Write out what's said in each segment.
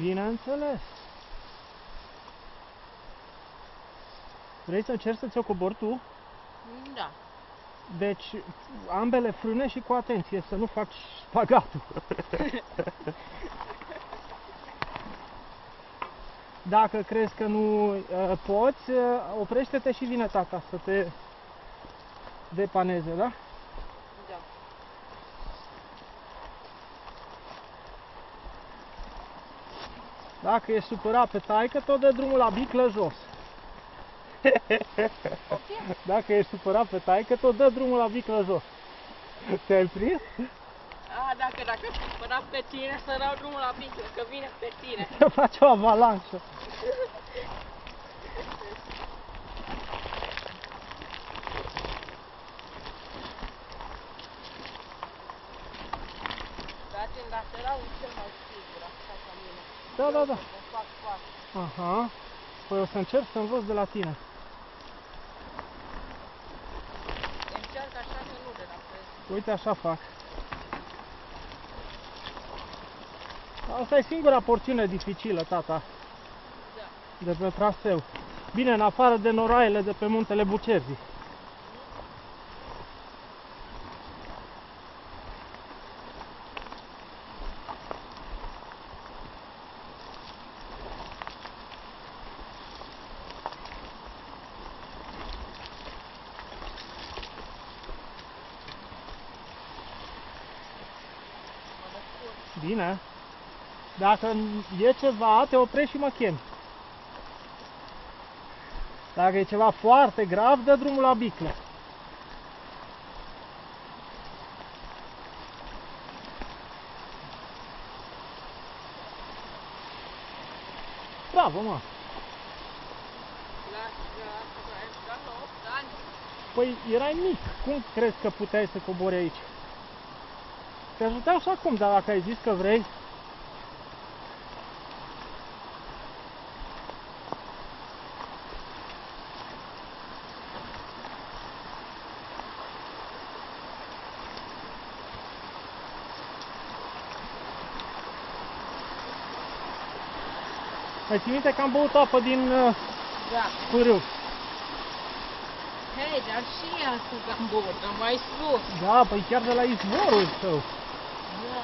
Bineînțeles. Vrei să încerci să ți-o cobori tu? Da. Deci, ambele frâne și cu atenție, să nu faci spagatul. Dacă crezi că nu poți, oprește-te și vine tata să te depaneze, da? Da. Dacă ești supărat pe taică, tot dă drumul la biclă jos. Dacă ești supărat pe taică, tot dă drumul la biclă jos. Te-ai prins? Dacă ești supărat pe tine, să dau drumul la biclă, că vine pe tine. Să faci o avalanșă. Dați-mi lateralul cel mai sigur, așa ca mine. Da. Să fac față. Aha. Păi o să încerc să învăț de la tine. Încearcă așa că nu de la presa. Uite, așa fac. Asta e singura porțiune dificilă, tata, Da. de pe traseu. Bine, în afară de noroaiele de pe muntele Bucerzii. Bine. Dacă e ceva, te oprești și mă chemi. Dacă e ceva foarte grav, dă drumul la biclă. Bravo, mă! La 8 ani. Păi erai mic. Cum crezi că puteai să cobori aici? Te ajuteau și acum, dar dacă ai zis că vrei... Mai ții minte că am băut apă din Da. pârâu? Hei, dar și ea cu gambur, dar mai sus. Da, păi chiar de la izvorul tău. Da.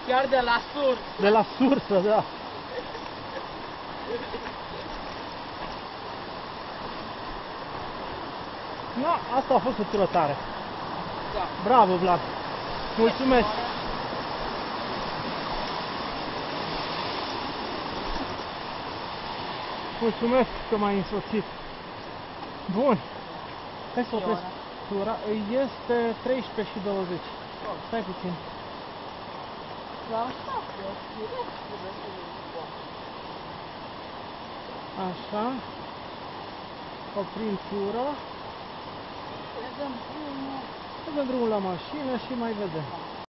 Chiar de la sur. De la sursă, da. Na, asta a fost o tură tare. Da. Bravo, Vlad. Mulțumesc. Mulțumesc că m-ai însoțit. Bun. Hai să opresc tura. Este 13 și 20. Stai puțin. Așa. Oprim tura. Dăm drumul la mașină și mai vedem.